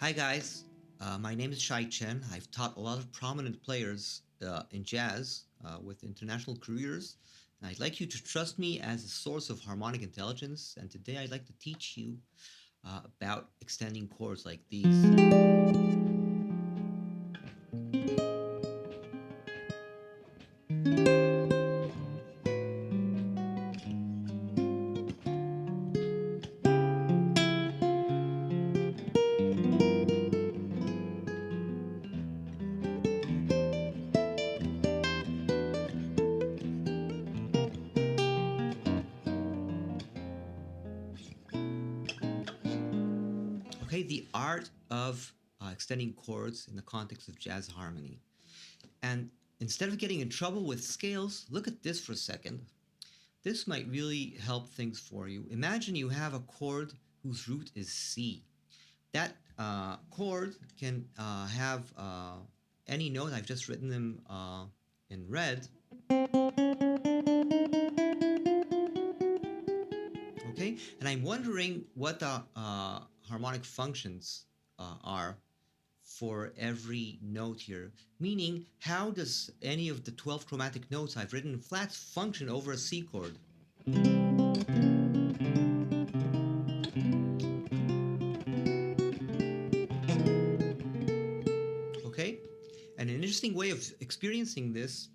Hi guys, my name is Shai. I've taught a lot of prominent players in jazz with international careers. And I'd like you to trust me as a source of harmonic intelligence. And today I'd like to teach you about extending chords like these. Okay, the art of extending chords in the context of jazz harmony. And instead of getting in trouble with scales, look at this for a second. This might really help things for you. Imagine you have a chord whose root is C. That chord can have any note. I've just written them in red. Okay, and I'm wondering what the harmonic functions are for every note here. Meaning, how does any of the 12 chromatic notes I've written in flats function over a C chord? Okay, and an interesting way of experiencing this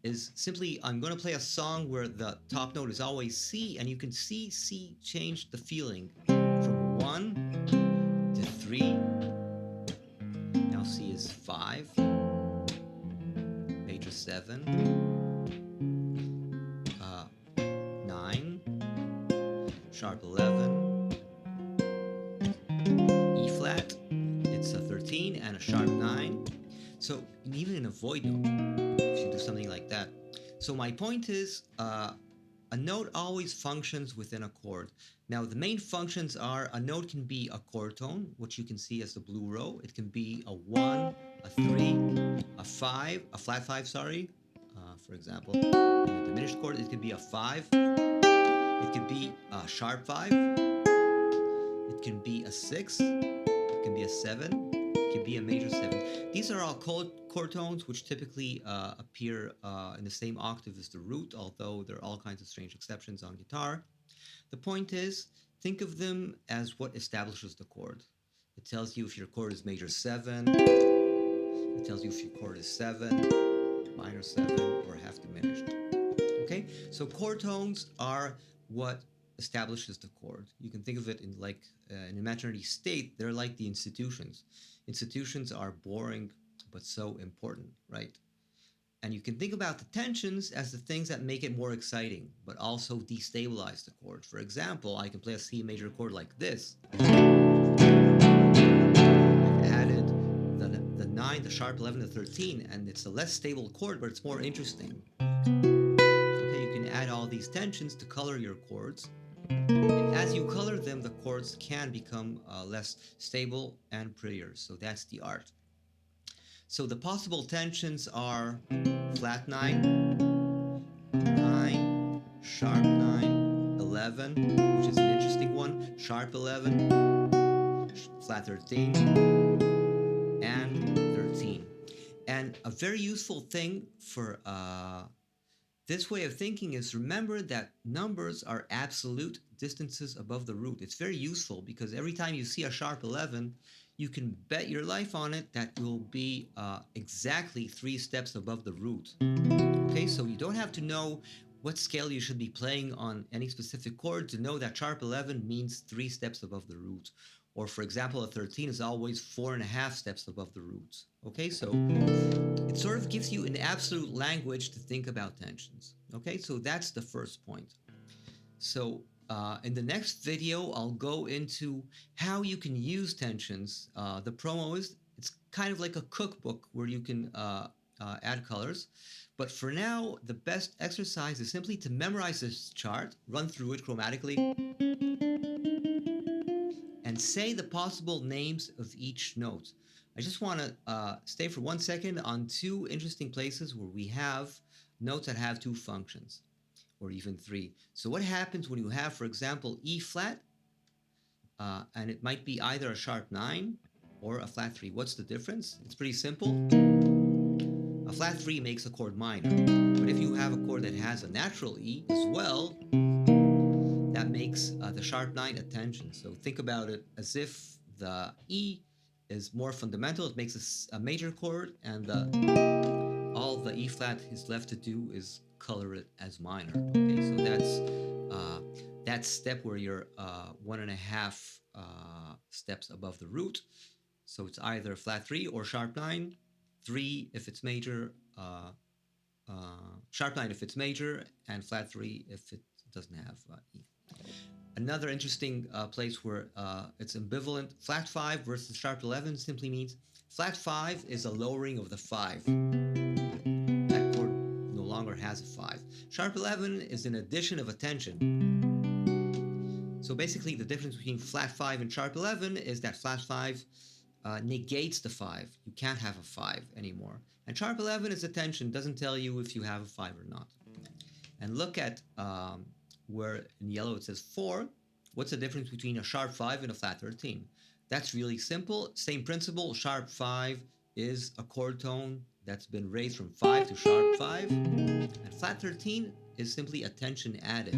is simply I'm going to play a song where the top note is always C, and you can see C change the feeling from 1 to 3. Now C is 5, major 7, 9, sharp 11, E flat, it's a 13 and a sharp 9. So even in a void note, if you do something like that. So my point is, a note always functions within a chord. Now, the main functions are a note can be a chord tone, which you can see as the blue row. It can be a 1, a 3, a 5, a flat 5, sorry. For example, in a diminished chord, it could be a 5. It could be a sharp 5. It can be a 6. It can be a 7. It can be a major 7. These are all chord tones which typically appear in the same octave as the root, although there are all kinds of strange exceptions on guitar. The point is, think of them as what establishes the chord. It tells you if your chord is major 7, it tells you if your chord is 7, minor 7, or half diminished. Okay, so chord tones are what establishes the chord. You can think of it in like an imaginary state. They're like the institutions. Institutions are boring but so important, right? And you can think about the tensions as the things that make it more exciting, but also destabilize the chord. For example, I can play a C major chord like this. I've added the 9, the sharp 11, the 13, and it's a less stable chord, but it's more interesting. Okay, you can add all these tensions to color your chords. And as you color them, the chords can become less stable and prettier. So that's the art. So the possible tensions are flat 9, 9, sharp 9, 11, which is an interesting one, sharp 11, flat 13, and 13. And a very useful thing for this way of thinking is remember that numbers are absolute distances above the root. It's very useful because every time you see a sharp 11, you can bet your life on it that you'll be exactly 3 steps above the root. Okay, so you don't have to know what scale you should be playing on any specific chord to know that sharp 11 means 3 steps above the root. Or for example, a 13 is always 4.5 steps above the root. Okay, so it sort of gives you an absolute language to think about tensions. Okay, so that's the first point. So in the next video, I'll go into how you can use tensions. The promo is, it's kind of like a cookbook where you can add colors. But for now, the best exercise is simply to memorize this chart, run through it chromatically, and say the possible names of each note. I just want to stay for 1 second on 2 interesting places where we have notes that have 2 functions, or even 3. So what happens when you have, for example, E flat and it might be either a sharp 9 or a flat 3. What's the difference? It's pretty simple. A flat 3 makes a chord minor, but if you have a chord that has a natural E as well, that makes the sharp 9 a tension. So think about it as if the E is more fundamental. It makes a major chord, and all the E flat is left to do is color it as minor. Okay, so that's that step where you're 1.5 steps above the root. So it's either flat 3 or sharp 9. 3 if it's major, sharp 9 if it's major, and flat 3 if it doesn't have E. Another interesting place where it's ambivalent, flat 5 versus sharp 11 simply means flat 5 is a lowering of the 5. That chord no longer has a 5. Sharp 11 is an addition of a tension. So basically the difference between flat 5 and sharp 11 is that flat 5 negates the 5. You can't have a 5 anymore. And sharp 11 is a tension, doesn't tell you if you have a 5 or not. And look at where in yellow it says 4. What's the difference between a sharp 5 and a flat 13? That's really simple. Same principle. Sharp 5 is a chord tone that's been raised from 5 to sharp 5. And flat 13 is simply a tension added.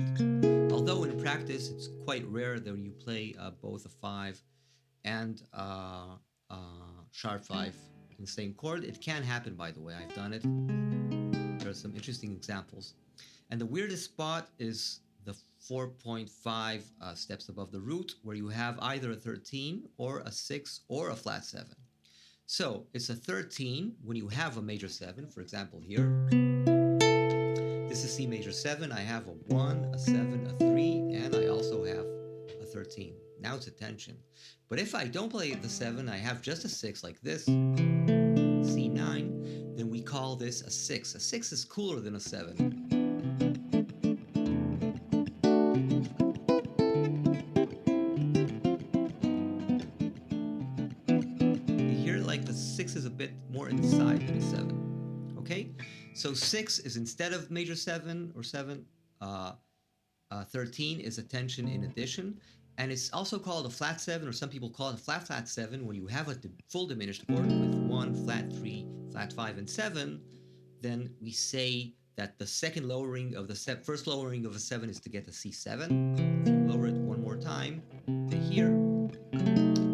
Although in practice it's quite rare that you play both a 5 and sharp 5 in the same chord. It can happen, by the way. I've done it. There are some interesting examples. And the weirdest spot is the 4.5 steps above the root, where you have either a 13 or a 6 or a flat 7. So it's a 13 when you have a major 7, for example here. This is C major 7. I have a 1, a 7, a 3, and I also have a 13. Now it's a tension. But if I don't play the 7, I have just a 6 like this, C9, then we call this a 6. A 6 is cooler than a 7. The 6 is a bit more inside than a 7. Okay? So 6 is instead of major 7 or 7, 13 is a tension in addition. And it's also called a flat 7, or some people call it a flat 7, when you have a full diminished chord with 1, flat 3, flat 5, and 7. Then we say that the second lowering of the first lowering of a 7 is to get a C7. Lower it one more time to here.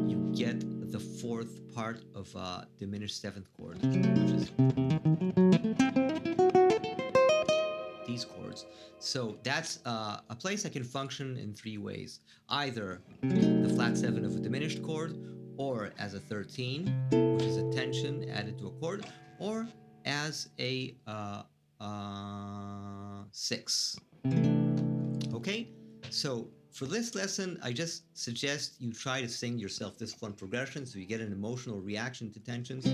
You get the fourth part of a diminished 7th chord, which is these chords. So that's a place that can function in 3 ways. Either the flat 7 of a diminished chord, or as a 13, which is a tension added to a chord, or as a 6. Okay? So for this lesson, I just suggest you try to sing yourself this fun progression so you get an emotional reaction to tensions.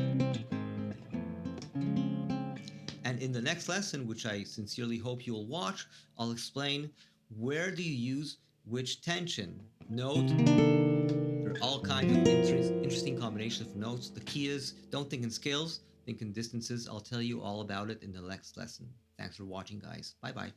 And in the next lesson, which I sincerely hope you'll watch, I'll explain where do you use which tension. Note, there are all kinds of interesting combinations of notes. The key is, don't think in scales, think in distances. I'll tell you all about it in the next lesson. Thanks for watching, guys. Bye-bye.